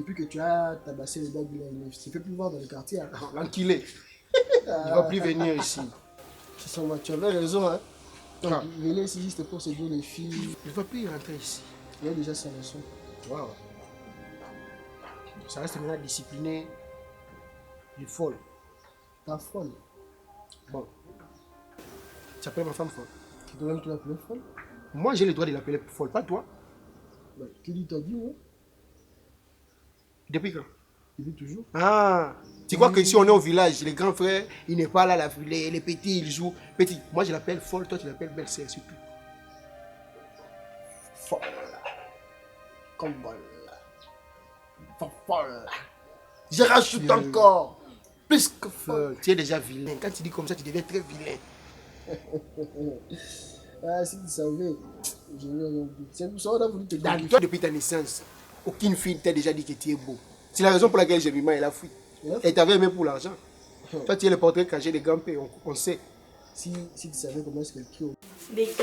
depuis que tu as tabassé les gars de l'année. Je ne fais plus voir dans le quartier. Hein. L'enculé. Il ne va plus venir ici. Tu avais raison. Hein. Donc, Ah. venez ici juste pour séduire les filles. Il ne va plus rentrer ici. Il y a déjà sa leçon. Waouh. Ça reste maintenant discipliné et folle. Pas folle. Bon. Tu appelles ma femme folle. Tu dois même te l'appeler folle. Moi, j'ai le droit de l'appeler folle, pas toi. Bah, qui dit t'as dit, ouais? Depuis quand? Depuis toujours. Ah, tu crois que si on est au village, les grands frères, ils n'est pas là, les petits, ils jouent. Petit, moi je l'appelle folle, toi tu l'appelles belle-sœur, surtout. Folle. Comme folle. Folle. Je rajoute encore. Plus que folle. Tu es déjà vilain. Quand tu dis comme ça, tu deviens très vilain. Ah, si tu savais, je n'ai rien dit. C'est pour ça qu'on a voulu te dire. Dans toi, depuis ta naissance, aucune fille t'a déjà dit que tu es beau. C'est la raison pour laquelle j'ai mis elle a fui. Elle t'avait aimé pour l'argent. Toi, tu es le portrait caché des grands pays, on sait. Si tu savais comment est-ce qu'elle crie. Becky,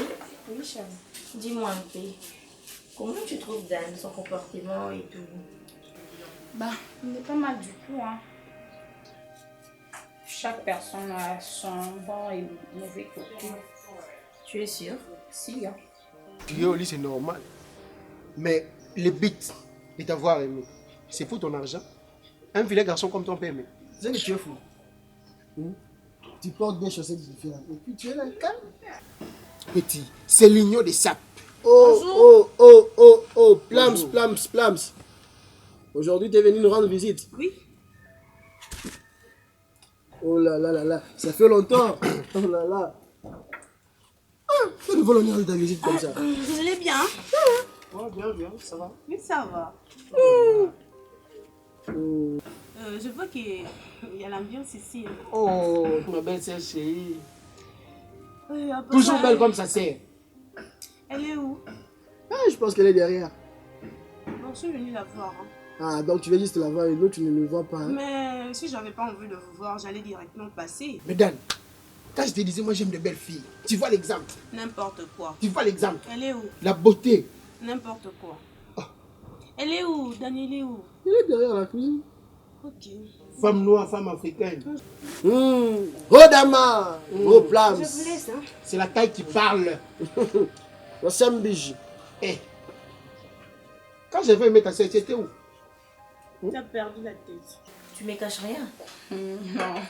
oui, Charles. Dis-moi un peu, comment tu trouves Dan, son comportement et tout? Bah, il n'est pas mal du tout, hein. Chaque personne a son bon et mauvais côté. Tu es sûr? Si, hein. Yo, lui, c'est normal. Mais le but de t'avoir aimé, c'est pour ton argent. Un vilain garçon comme toi, on peut aimer. Tu sais que tu es fou. Tu portes des chaussettes différentes. Et puis tu es là, calme. Petit, c'est l'union des sapes. Oh, plams. Aujourd'hui, tu es venu nous rendre visite. Oui. Oh là, ça fait longtemps. Oh là. Nous volons venir de ta visite comme ça. Vous allez bien? Ouais, bien, ça va. Oui, ça va. Je vois qu'il y a l'ambiance ici. Oh, ma belle-sœur chérie. Oui, Toujours belle comme sa sœur. Elle est où? Ah, je pense qu'elle est derrière. Bon, je suis venue la voir. Hein. Ah, donc tu veux juste la voir et l'autre, tu ne me vois pas. Hein. Mais si j'avais pas envie de vous voir, j'allais directement passer. Mais Dan, quand je te disais, moi j'aime de belles filles. Tu vois l'exemple. N'importe quoi. Tu vois l'exemple. Elle est où? La beauté. N'importe quoi. Elle est où? Daniel est où? Il est derrière la cuisine. Ok. Femme noire, femme africaine. Rodama. Oh, plams. Je vous laisse, hein. C'est la taille qui parle. Sambiji. Eh. Quand j'ai fait aimer ta sœur, tu étais où? Tu as perdu la tête. Tu me caches rien? Non.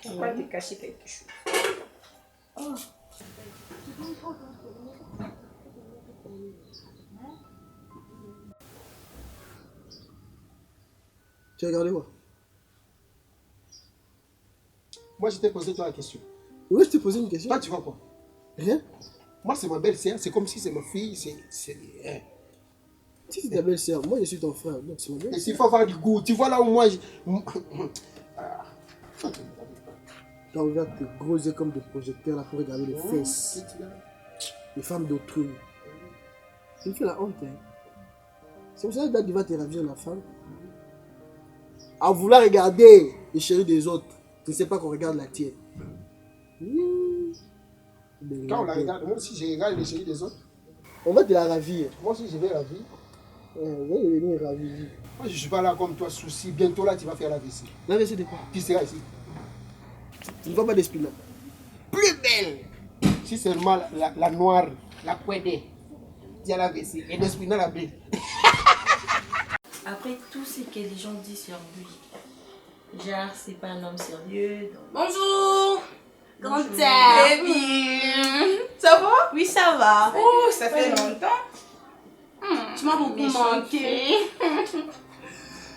Pourquoi te cacher quelque chose? Oh. Tu as regardé quoi? Moi, je t'ai posé toi la question. Oui, je t'ai posé une question. Toi, tu vois quoi? Rien? Moi, c'est ma belle-sœur. C'est comme si c'est ma fille. C'est... Si c'est ta belle-sœur, moi je suis ton frère. Donc c'est ma Et belle-sœur. s'il faut avoir du goût, tu vois là où moi... Tu as ouvert tes gros yeux comme des projecteurs là pour regarder les fesses. Les femmes d'autrui. Tu me fais la honte, hein. C'est pour ça que tu vas te ravir la femme. À vouloir regarder les chéris des autres, tu ne sais pas qu'on regarde la tienne. Quand on la regarde, moi aussi, je regarde les chéris des autres. On va te la ravir. Moi aussi, je vais ravir. On va devenir ravi. Moi, je ne suis pas là comme toi, souci. Bientôt là, tu vas faire la vaisselle. La vaisselle de quoi? Qui sera ici? Tu ne vois pas d'esprit là. Plus belle. Si seulement la noire, la couette, tu as la vaisselle. Et l'esprit dans la belle. Après tout ce que les gens disent sur lui, genre c'est pas un homme sérieux. Donc... Bonjour! Bonjour. Baby! Ça va? Oui, ça va. Oh, ça fait longtemps. Tu m'as beaucoup manqué.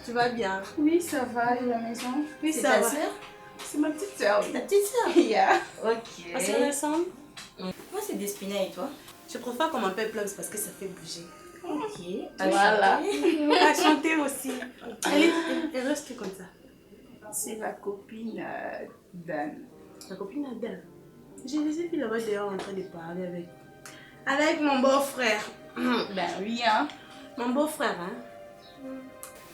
Tu vas bien? Oui, ça va. Et la maison? Oui, C'est ça ta va. sœur? C'est ma petite soeur. Ta petite sœur? Yeah. Ok. On se ressemble? Moi c'est Despina et toi? Je préfère qu'on m'appelle Plums parce que ça fait bouger. Ok. Voilà. Enchantée. À chanter aussi. Elle reste comme ça. C'est la copine d'Anne. La copine Adèle. J'ai laissé filles là-bas dehors en train de parler avec mon beau-frère. Ben oui, hein. Mon beau-frère, hein.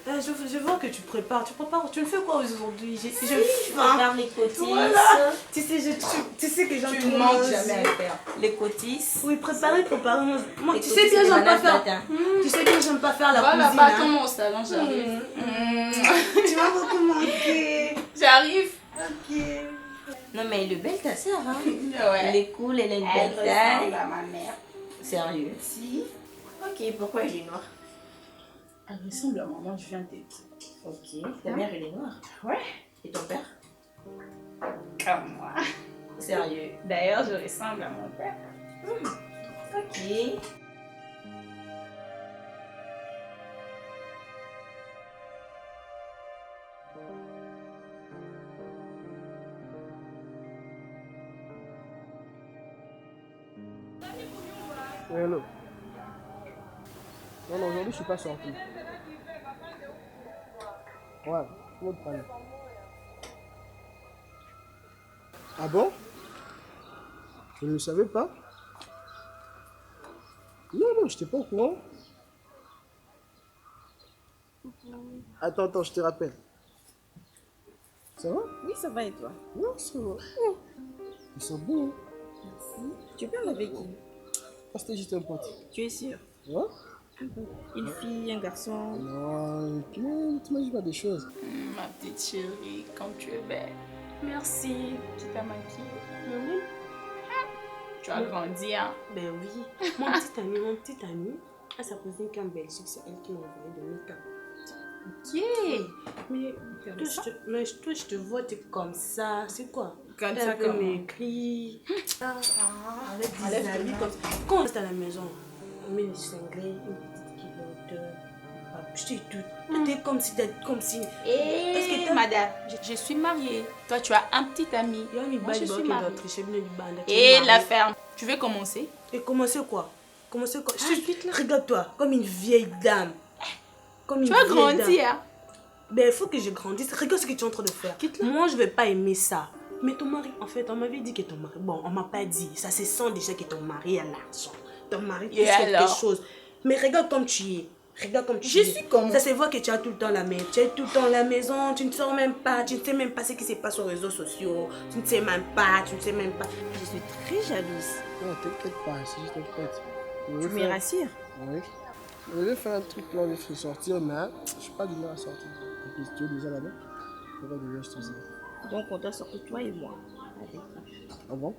Je vois que tu prépares. Tu le fais quoi aujourd'hui? Je prépare les cotisses. Voilà. Tu sais que j'aime Tu ne manques jamais à le faire. Les cotisses. Oui, préparer. Moi, Les tu sais cotisses, bien, les j'aime pas bananes faire. matin. Tu sais bien, j'aime pas faire la Voilà, cuisine. pas hein. ton au salon, j'arrive. Tu m'as beaucoup manqué. J'arrive. Ok. Non, mais elle est belle ta soeur, hein. Ouais. Elle est cool, elle a une Elle belle ressemble taille. à ma mère. Sérieux. Si. Ok, pourquoi elle est noire? Elle ressemble à maman, je viens de te dire. Ok, ta mère elle est noire. Ouais. Et ton père? Comme moi. Sérieux. D'ailleurs, je ressemble à mon père. Ok. Oui, allô. Non, aujourd'hui, je suis pas sorti. Ouais, comment te parler? Ah bon? Je ne le savais pas? Non, je n'étais pas au courant. Attends, je te rappelle. Ça va? Oui, ça va et toi? Non, ça va. Oh, ils sont beaux. Hein? Merci. Tu parles avec qui? Ah, c'était juste un pote. Tu es sûr? Ouais? Une fille, un garçon? Non, tu m'imagines pas des choses. Ma petite chérie, comme tu es belle. Merci. Tu t'as maquillée. Tu as grandi, hein? Ben oui. Mon petit ami, à sa cousine qui est en Belgique, c'est elle qui m'a envoyé de make-up. Ok. Mais toi, je te vois, t'es comme ça. C'est quoi? Comme T'as ça, un peu comment? maigri. Avec des Enlève habits tes comme ça. Quand on reste à la maison, on met les cinglés, une petite culotte, je dis tout. T'es comme si... Est-ce que t'as... Madame, je suis mariée. Toi, tu as un petit ami. Moi, je suis mariée. Et la ferme. Tu veux commencer? Et commencer quoi? Regarde-toi, comme une vieille dame. Comme Tu une as vieille grandi, dame. hein? Ben, il faut que je grandisse. Regarde ce que tu es en train de faire. Moi, je vais pas aimer ça. Mais ton mari, en fait, on m'avait dit que ton mari... Bon, on m'a pas dit. Ça se sent déjà que ton mari a l'argent. Ton mari Et fait quelque alors? chose. Mais regarde comme tu es. Regarde comme tu Je es. suis comme... Ça se voit que tu as tout le temps la main. Tu es tout le temps à la maison. Tu ne sors même pas. Tu ne sais même pas ce qui se passe sur les réseaux sociaux. Tu ne sais même pas. Je suis très jalouse. Non, t'inquiète pas, c'est juste un pote. Tu me rassures? Oui. Je vais faire un truc là, je vais sortir, mais je suis pas du mal à sortir. Et puis, tu es déjà là-bas? Je vais déjà sortir ça. Donc on doit sortir toi et moi. Avec Ah bon?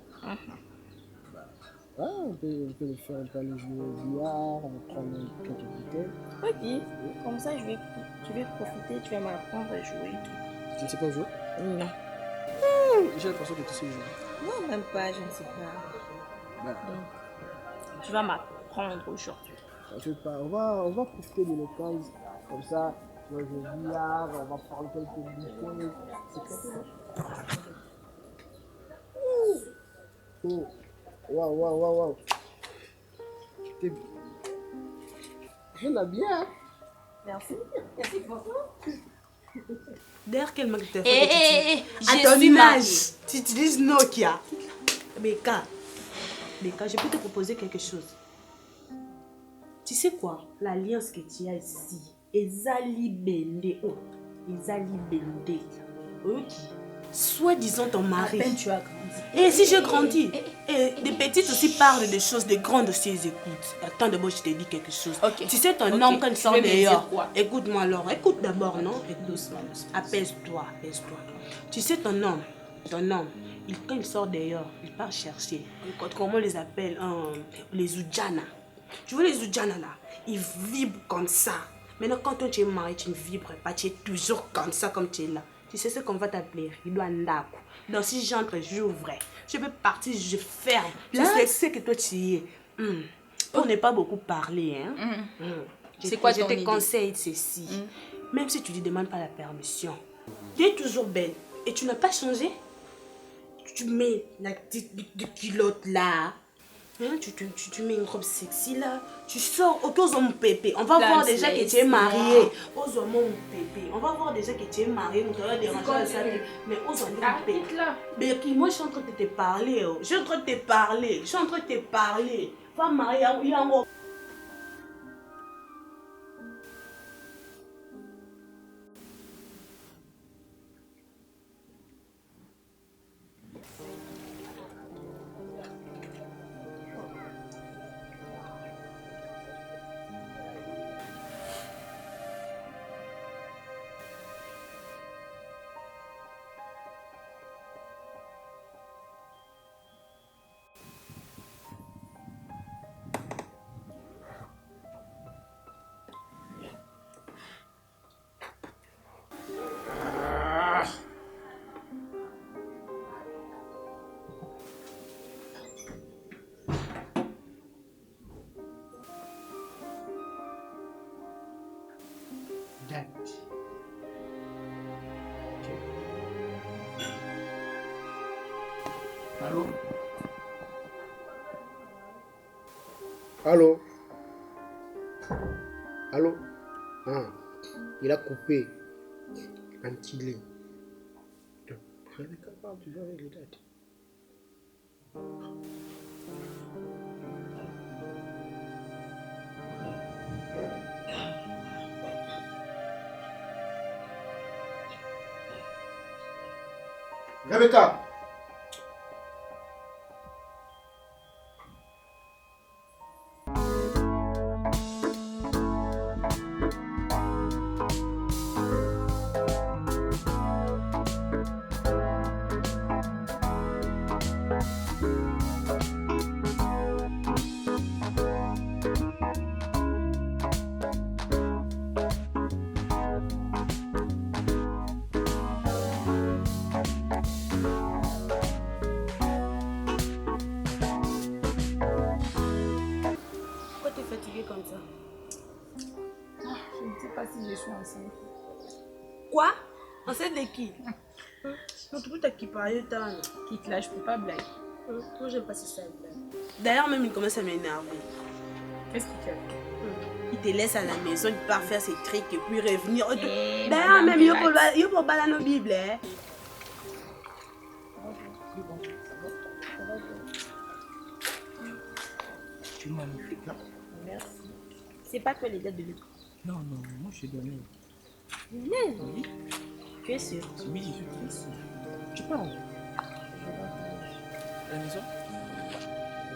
Ouais, on peut le faire, on peut aller jouer au billard, on va prendre quelques bouteilles. Ok. Comme ça, tu vas profiter, tu vas m'apprendre à jouer. Tu ne sais pas jouer? Non. J'ai l'impression que tu sais jouer. Non, même pas, je ne sais pas. Ben, Donc, tu vas m'apprendre aujourd'hui. t'inquiète pas, on va profiter de l'occasion. Comme ça, tu vas jouer au billard, on va prendre quelques bouteilles. C'est quoi ça? Oh. Waouh. Je l'aime bien. Hein? Merci. Merci beaucoup. D'ailleurs, quelle marque de téléphone je à ton suis image, mariée. tu utilises Nokia. Beka, je peux te proposer quelque chose. Tu sais quoi? L'alliance que tu as ici, Ezali Bende. Oh, Ezali Bende. Ok. Soi-disant ton À mari. peine tu as grandi. Et si je grandis, et des petites aussi parlent des choses, des grandes aussi ils écoutent. Attends d'abord, je te dis quelque chose. Ok. Tu sais, ton Ok. homme, quand il Tu sort veux me dire dehors, quoi? écoute-moi alors. Écoute d'abord, non? Écoute. Doucement. Apaise-toi. Tu sais, ton homme, quand il sort dehors, il part chercher. Comment on les appelle? Les Oudjana. Tu vois les Oudjana là? Ils vibrent comme ça. Maintenant, quand tu es marié, tu ne vibres pas. Tu es toujours comme ça, comme tu es là. Tu sais ce qu'on va t'appeler? Ridoandako. Donc, si j'entre, j'ouvre. Je peux partir, je ferme. Là? Tu sais ce que toi tu es. On n'est pas beaucoup parlé, hein? C'est quoi Je ton te idée? conseille ceci. Même si tu ne lui demandes pas la permission, tu es toujours belle et tu n'as pas changé. Tu mets la petite culotte là. Hein, tu mets une robe sexy là. Tu sors aux hommes pépé. On va voir déjà que tu es marié. Aux hommes pépé. On va voir déjà que tu es marié. Nous allons déranger ça. Mais aux hommes pépé. Mais moi je suis en train de te parler. Je suis en train de te parler. Va marier. Dad. Allô? Allô? Allô? Ah, il a coupé. Antilé. Je suis capable de jouer avec les dates. Rebecca! Pourquoi tu es fatiguée comme ça? Je ne sais pas si je suis enceinte. Quoi? Enceinte de qui? Non, tu peux t'acquiper tant. Quitte là, je peux pas blaguer. Moi, j'aime pas ça. D'ailleurs, même il commence à m'énerver. Qu'est-ce que tu as fait? Il te laisse à la maison, il part faire ses trucs et puis revenir. Eh, D'ailleurs, madame même relax. il faut balader nos Bibles. Hein. Tu es magnifique là. Merci. C'est pas toi les dates de l'autre. Non, non, moi je suis donné. Lionel, Oui, tu es sûr? oui, je suis très sûr. Tu parles à la maison?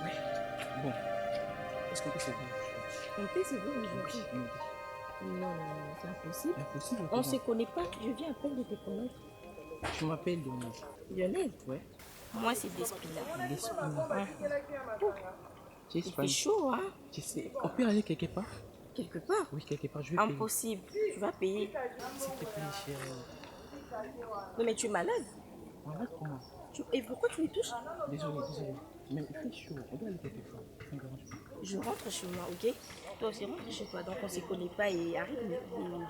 Ouais. Bon. Est-ce qu'on peut se voir? On peut se voir aujourd'hui. Non, non, non, c'est impossible. Impossible. On se connaît pas. Je viens à peine de te connaître. Je m'appelle Lionel. Lionel, Ouais. moi c'est Despina. L'Espagne. Tu es Il fait Espagne. chaud, hein? Tu sais, on peut aller quelque part? Quelque part. Oui, quelque part. Je vais payer. Impossible. Tu vas payer. S'il te plaît, chérie. Non, mais tu es malade. Malade comment? Et pourquoi tu me touches? Désolé, désolé. Mais il fait chaud. On doit aller quelque part. Ça me dérange pas. Je rentre chez moi, ok? Toi aussi rentre chez toi. Donc on se connaît pas et arrête de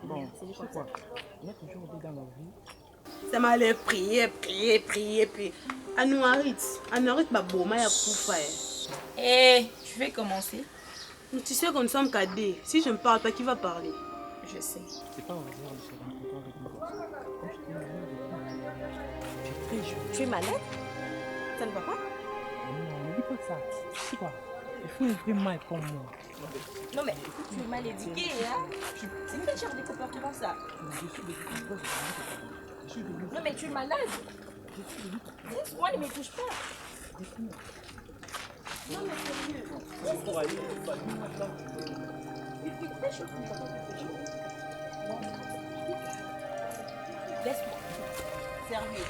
Bon, c'est tu sais quoi? Il y a toujours des dans la vie. Ça m'a l'air prier. Puis, Anouarit, ma boma ya koufa. Eh, tu veux commencer? Tu sais que nous sommes cadets. Si je ne parle pas, qui va parler? Je sais. C'est pas au hasard de se rencontrer avec moi. Comme je t'ai dit, tu es très jolie. Tu es malade? Ça ne va pas? Non, ne dis pas ça. C'est quoi? Il faut un peu mal comme moi. Non, mais tu es mal éduqué, hein? C'est quel genre de comportement ça? Non, mais tu es malade. Laisse-moi, ne me touche pas. Non, mais sérieux. Il fait très chaud, tu ne vas pas faire chaud. Laisse-moi. Sérieux.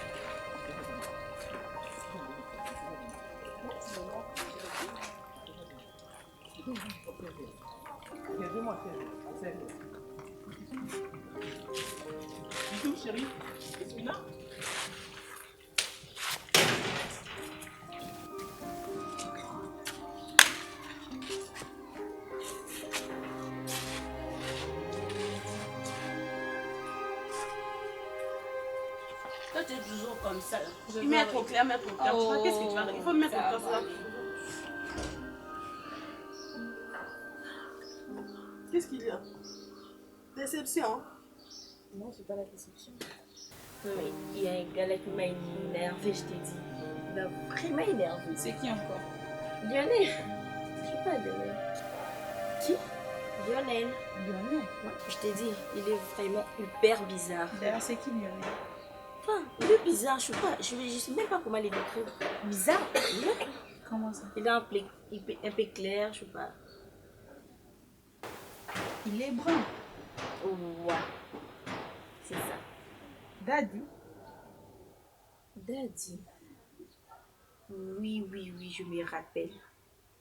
Regarde-moi, sérieux. Bisous, chérie. Espina. Toi, tu es toujours comme ça. Mettre au clair. Oh, Qu'est-ce que tu vas faire? Il faut mettre au clair ça. Qu'est-ce qu'il y a? Déception. Non, c'est pas la déception. Non, mais il y a un gars là qui m'a énervé, je t'ai dit. Il m'a vraiment énervé. C'est qui encore? Lionel. Je sais pas, Lionel. Qui? Lionel. Lionel. Ouais, je t'ai dit, il est vraiment hyper bizarre. D'ailleurs, c'est qui Lionel? Enfin, il est bizarre, je sais pas. Je sais même pas comment le décrire. Bizarre. Ouais. Comment ça? Il est un peu clair, je sais pas. Il est brun. Ouais. C'est ça. Daddy. Daddy. Oui, je me rappelle.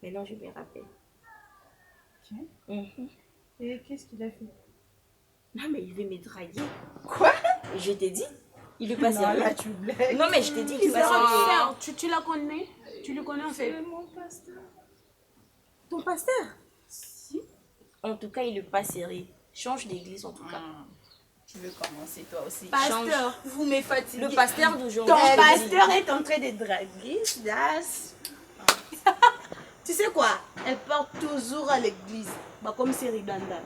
Maintenant, je me rappelle. Ok. Mhm. Et qu'est-ce qu'il a fait? Non, mais il veut me draguer. Quoi? Je t'ai dit, il est pas Non, sérieux. là, tu blagues. Non, mais je t'ai dit, il est pas sérieux. Tu la connais? Tu le connais en fait? C'est mon pasteur. Ton pasteur? Si. En tout cas, il est pas sérieux. Change d'église, en tout cas. Tu veux commencer toi aussi. Pasteur. Vous me fatiguez. Le pasteur d'aujourd'hui. Ton pasteur est en train de draguer, Das. Tu sais quoi? Elle part toujours à l'église. Bah, comme c'est Ridanda.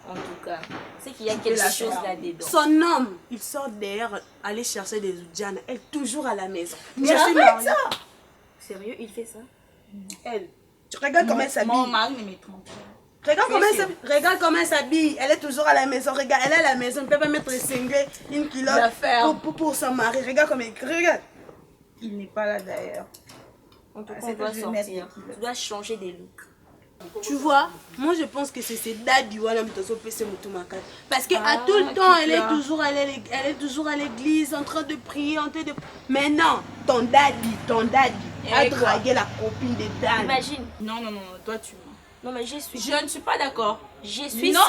En tout cas, c'est qu'il y a quelque chose là-dedans. Son homme, il sort derrière aller chercher des Oudjana. Elle est toujours à la maison. Mais arrête ça! Sérieux, il fait ça? Elle. Tu regardes comment elle s'habille. Mon mari ne me trompe pas. Regarde comment elle s'habille. Elle est toujours à la maison. Regarde, elle est à la maison. Elle ne peut pas mettre les cinglés, une culotte pour son mari. Regarde comment elle... Regarde. Il n'est pas là d'ailleurs. En tout cas, on doit sortir. Tu dois changer des looks. Tu vois, moi je pense que c'est Daddy parce que à tout le temps elle est toujours à l'église en train de prier, en train de... Mais non, ton daddy a dragué la copine de Dan. Imagine. Non, toi tu mens. Non mais je suis. Je ne suis pas d'accord. Je suis non.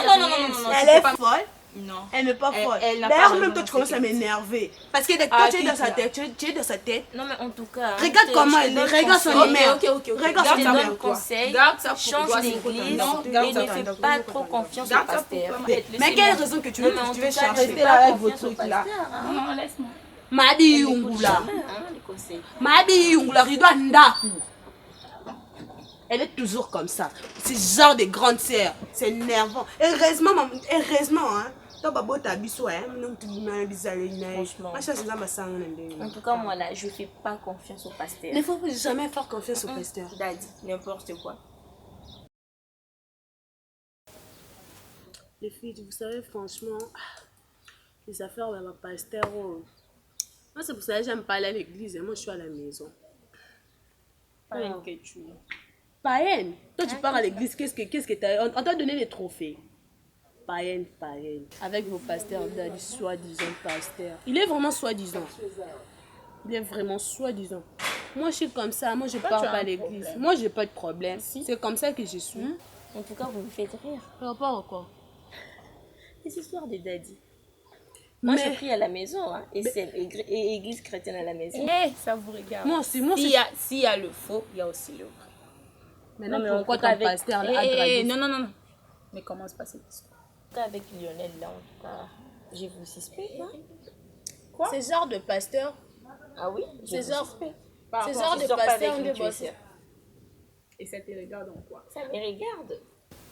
Elle est folle. Non. Elle n'est pas folle. Elle n'a D'ailleurs, pas même raison toi, tu dans commences ce à qu'elle dit. m'énerver. Parce que toi, tu es dans sa tête. Tu es dans sa tête. Non mais en tout cas. Regarde comment elle est. Regarde son mère. Ok. Regarde Je te son donne mère. conseil. Garde ça pour Change toi. d'église Non, et garde ne ça. fais pas trop confiance au Garde ça pour pasteur. toi. Mais quelle raison que tu veux chercher? Restez là avec vos trucs là. Non, laisse-moi. Madi Yungula. Les conseils. Madi Yungula, Rido Ndaku. Elle est toujours comme ça. C'est genre de grande sœur. C'est énervant. Heureusement, hein. Franchement. En En tout cas, moi là, je fais pas confiance au pasteur. il ne faut jamais faire confiance au pasteur. Daddy, n'importe quoi. Les filles, vous savez, franchement, les affaires avec ma pasteur, moi c'est pour ça que j'aime pas aller à l'église. Moi, je suis à la maison. Pareil que tu es. Païenne. Toi, tu pars à l'église, qu'est-ce que t'as? On t'a donné des trophées. Païenne. Avec vos pasteurs, Daddy, soi-disant pasteur. Il est vraiment soi-disant. Moi, je suis comme ça. Moi, je pars pas à l'église. Moi, j'ai pas de problème. C'est comme ça que je suis. En tout cas, vous me faites rire. Par rapport à quoi? Les histoires de Daddy. Moi, Mais- je prie à la maison, hein, et église chrétienne à la maison. Ça vous regarde. Moi aussi, S'il y a le faux, il y a aussi le vrai. Maintenant, Non, mais pourquoi en tout cas, ton avec- pasteur là, a dragué? Non. Mais commence pas cette histoire. En tout cas, avec Lionel, là, en tout cas, j'ai vous suspect. Hein? C'est genre de pasteur. Ah oui? C'est genre. Par C'est rapport- genre Je de sors pas pasteur avec de lui, tu es boss. sûr. Et ça te regarde en quoi? Ça me regarde.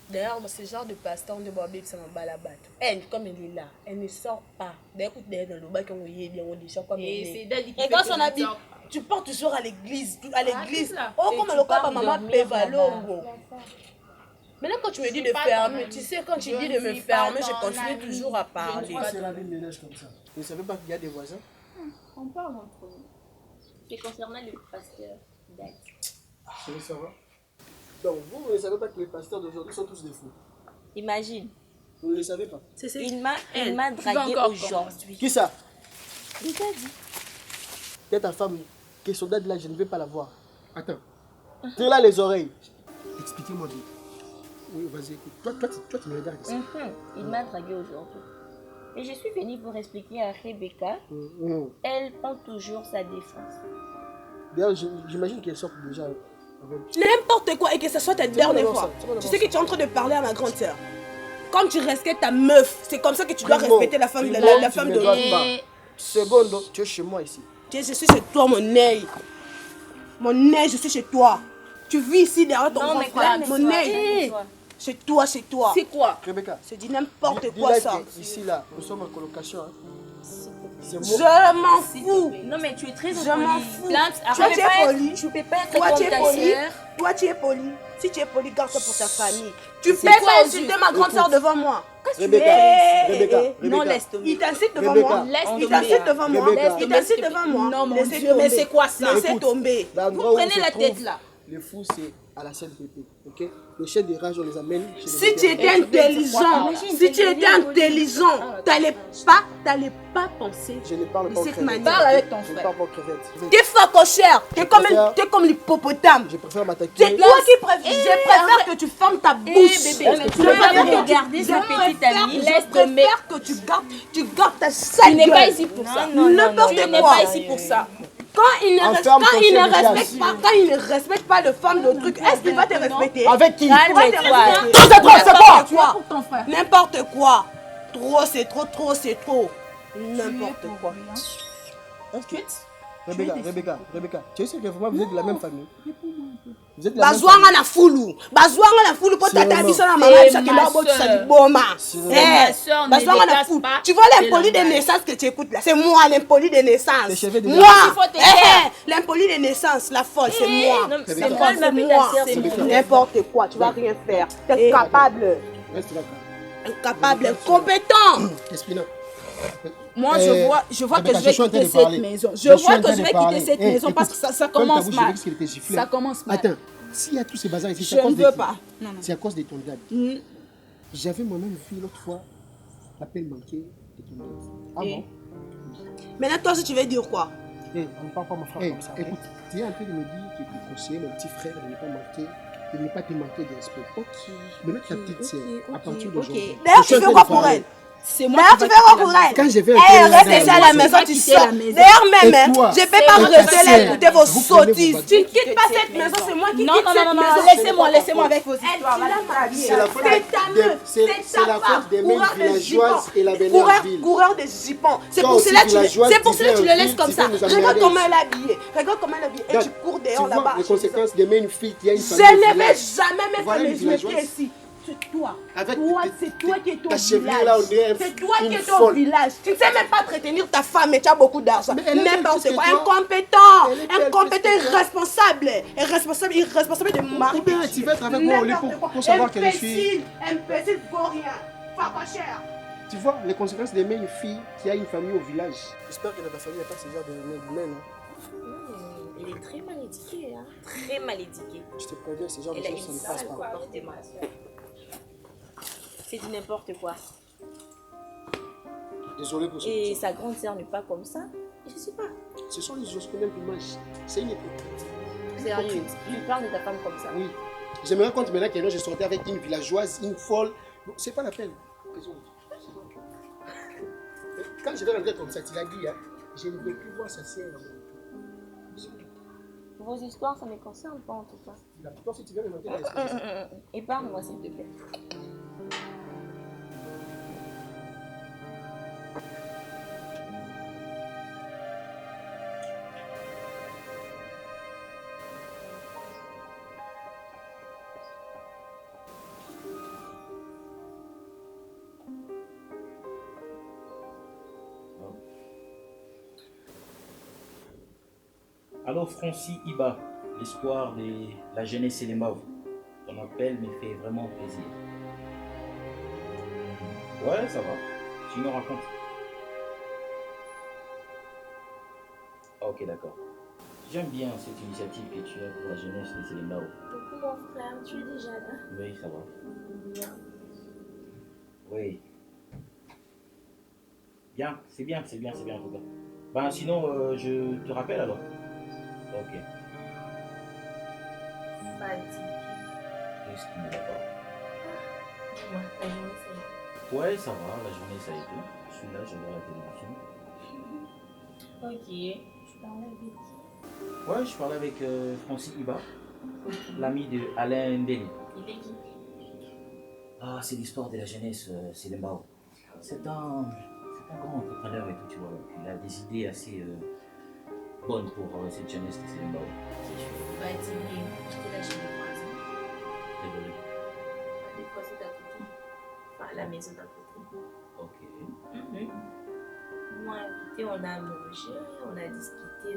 D'ailleurs, c'est genre de pasteur de Bobby qui s'en bat la batte. Elle, comme elle est là, elle ne sort pas. D'ailleurs, écoute, dans le bac, on y est bien, on dit ça comme elle Et est. c'est Daddy qui Regarde fait son que habit. tu sors. Tu pars toujours à l'église. là. Oh, Et comme tu le pars papa, maman dormir Pévalongo. Maintenant, quand tu me dis de fermer, tu sais, quand tu dis de me fermer, je continue toujours à parler. Pourquoi c'est la vie de ménage comme ça? Vous ne savez pas qu'il y a des voisins? On parle entre nous. C'est concernant le pasteur Daddy. Je veux savoir. Donc, vous ne savez pas que les pasteurs d'aujourd'hui sont tous des fous. Imagine, Vous ne le savez pas. il m'a vas dragué encore aujourd'hui. Qui ça? Le Daddy. Il y a ta femme qui est son dad là, je ne vais pas la voir. Attends. Tire là les oreilles. Expliquez-moi bien. Oui, vas-y, écoute. Toi, tu me regardes ici. Il m'a dragué aujourd'hui. Et je suis venue pour expliquer à Rebecca. Elle prend toujours sa défense. D'ailleurs, j'imagine qu'elle sort déjà avec. N'importe quoi et que ce soit ta dernière d'abord fois. ça, c'est bon Tu d'abord sais que tu es en train de parler à ma grande sœur. Comme tu respectes ta meuf, c'est comme ça que tu dois Primo, respecter la femme de Primo, la tu femme me de. dois pas. Seconde, tu es chez moi ici. Tu sais, je suis chez toi, mon nez. Mon nez, je suis chez toi. Tu vis ici derrière ton grand frère. Mon nez. Chez toi. C'est quoi? Rebecca, Je dis n'importe dis quoi là ça. que ici là, nous sommes en colocation. Hein. C'est moi. Je m'en fous. Non mais tu es très Je m'en fous. Plante, Toi, tu es poli. Tu peux pas être Toi, tu comme es ta poli. sœur. Toi, tu es poli. Si tu es poli, garde ça pour ta famille. Tu peux C'est pas quoi, insulter ma grande sœur devant moi. Rebecca, Rebecca, Non, Rebecca. laisse tomber. Il t'incite devant Rebecca. moi. Laisse Il tomber. t'incite devant moi. Rebecca. Il t'incite devant moi. Non, mon Laissez Dieu, tomber. mais c'est quoi ça? Laissez Écoute, tomber. l'endroit où prenez se la trouve tête, là. Les fous, c'est à la CNPP. Ok? Les chaînes de rage, on les amène chez les Si tu vétérinaires. étais intelligent, si tu étais intelligent, t'allais pas penser Je ne parle de pas aux cette crevettes. manière. Parle avec ton Je ne frère. parle pas aux crevettes. T'es facochère, t'es comme l'hippopotame. Je préfère C'est m'attaquer. toi qui préfères. Je préfère que tu fermes ta bouche. bébé, Je tu vas préfère pas que tu- regarder sa je petite préfère- amie. Je Laisse tomber. préfère que tu gardes ta sale Tu n'es pas gueule. ici pour ça. N'importe Tu n'es quoi. pas ici pour ça. Quand il ne Enferme ton chien de respecte pas de femme de truc, est-ce qu'il va te respecter? Avec qui? Calme-toi. Tout c'est trop, c'est quoi? N'importe quoi. Trop, c'est trop, trop, c'est trop. N'importe quoi. Rebecca, tu es sûr que vraiment vous êtes de la même famille? Vous êtes de la même Bazouanga na fulu pour tata biso na maman ça qui leur botte ça du boma. Bazouanga na fulu. Tu vois l'impoli de naissance que tu écoutes là, c'est moi l'impoli de naissance. Moi. L'impoli de naissance, la folle, c'est moi. C'est moi, N'importe quoi, tu vas rien faire. Tu es incapable. Incapable, incompétent. Espina. Moi, je vois que je vais quitter cette maison. Je vois que je vais quitter cette maison parce que ça commence mal. Ça commence mal. Attends, s'il y a tous ces bazars ici, je ne veux pas. C'est à cause de ton dad. J'avais moi-même vu l'autre fois l'appel manqué de ton dad. Ah bon? Maintenant, toi, si tu veux dire quoi? On ne parle pas mon frère comme ça. Écoute, tu es en train de me dire que tu conseilles mon petit frère de ne pas manquer, de ne pas te manquer de respect. Ok. Maintenant, ta petite sœur, à partir d'aujourd'hui. D'ailleurs, tu fais quoi pour elle? C'est moi qui tu fais quoi pour elle? Quand je vais reste à la maison, tu sors. D'ailleurs, même, je ne peux pas rester là écouter vos sottises. Tu ne quittes pas cette maison, c'est moi qui quitte cette maison. Non, laissez-moi avec vos histoires. C'est la faute des mêmes villageoises et la Bénéville. Coureur de jupons. C'est pour cela que tu le laisses comme ça. Regarde comment elle est habillée. Regarde comment elle est habillée. Et tu cours dehors là-bas. Les conséquences de même une fille qui a une famille. Je ne vais jamais mettre mes pieds ici. C'est toi. C'est toi qui es au village. C'est toi qui es au village. Tu ne sais même pas entretenir ta femme et tu as beaucoup d'argent. N'importe quoi. Incompétent, irresponsable. Irresponsable de mari. Tu vas être avec moi au lit pour savoir que je suis. Imbécile pour rien. Pas cher. Tu vois les conséquences d'aimer une fille qui a une famille au village. J'espère que dans ta famille, il n'y a pas ce genre de humain. Elle est très mal éduquée, hein. Très mal éduquée. Je te préviens, ce genre de choses, ça ne passe pas. Comportement. C'est du n'importe quoi. Désolé pour ça. Et sa grande sœur n'est pas comme ça. Je sais pas. Ce sont les Jospinens qui mangent. C'est une époque. Sérieux, tu parles de ta femme comme ça. Oui. Je me rends compte maintenant que je sortais avec une villageoise, une folle. C'est pas la peine. Quand je vais rentrer comme ça, tu l'as dit, hein, je ne veux plus voir sa sœur. Vos histoires, ça ne me concerne pas en tout cas. Toi, si tu veux me monter dans l'esprit. Épargne-moi s'il te plaît. Alors Francis Iba, l'espoir de la jeunesse et les mauves. Ton appel me fait vraiment plaisir. Ouais, ça va. Tu nous racontes. Ok, d'accord. J'aime bien cette initiative que tu as pour la jeunesse et les mauves. Coucou mon frère, tu es déjà là? Oui, ça va. Bien. Oui. Bien, c'est bien en tout cas. Ben sinon, je te rappelle alors. Ok. Fatigué. Qu'est-ce qui ne va pas? Dis-moi, ta journée ça va? Ouais, ça va, la journée ça a été. Je suis là, je regarde la télévision. Ok. Tu parles avec qui? Ouais, je parlais avec Francis Iba, l'ami de Alain Ndeli. Il est qui? Ah, c'est l'histoire de la jeunesse, c'est le Mao. C'est un grand entrepreneur et tout, tu vois. Il a des idées assez bonnes pour cette jeunesse, c'est le Mao. Ok, je suis fatiguée. J'étais là chez les voisins. Désolé. Des fois, c'est à côté. Enfin, la maison d'à côté. Ok. Ils m'ont invité, on a mangé, on a discuté,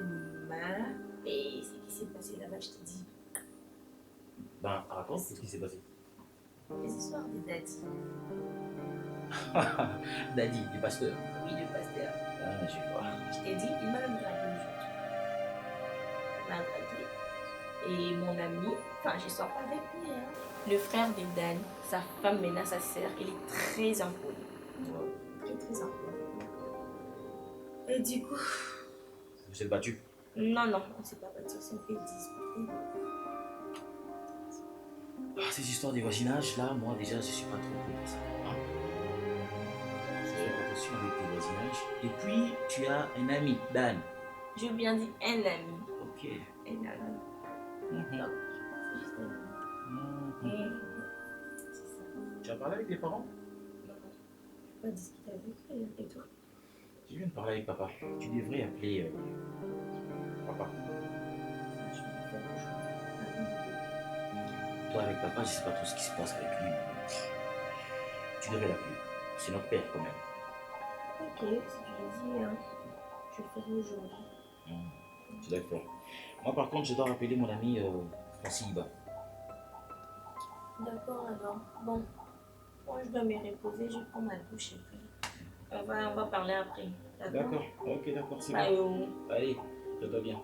et ce qui s'est passé là-bas, je te dis. Ben, raconte, qu'est-ce qui s'est passé? Les histoires de Daddy. Daddy, du pasteur. Oui, le pasteur. Ah, je vais voir. Je t'ai dit, il m'a même dragué aujourd'hui. Il m'a dragué. Et mon ami, enfin, je sors pas avec lui, hein. Le frère de Dan, sa femme maintenant sa sœur, il est très impoli. Très, très impoli. Et du coup. Vous êtes battu? Non, on ne s'est pas battu, on s'est fait disputer. Ah, ces histoires de voisinage, là, moi déjà, je suis pas trop pour ça. Hein? Fais attention avec tes voisinages. Et puis, tu as un ami, Dan. Je viens dire un ami. Ok. Un ami. Donc, c'est juste un ami. C'est ça. Tu as parlé avec tes parents? pas discuté avec elle. Et toi? Je viens de parler avec papa. Tu devrais appeler papa. Je vais faire aujourd'hui. Toi, avec papa, je sais pas trop ce qui se passe avec lui. Tu devrais l'appeler. C'est notre père, quand même. Ok, si tu le dis, hein, je le ferai aujourd'hui. Tu dois le faire. Moi, par contre, je dois rappeler mon ami Fassiba. D'accord, alors. Bon, moi je dois me reposer, je prends ma douche et puis on va parler après. D'accord, ok, d'accord, c'est Bye. bon. Allez, ça va bien.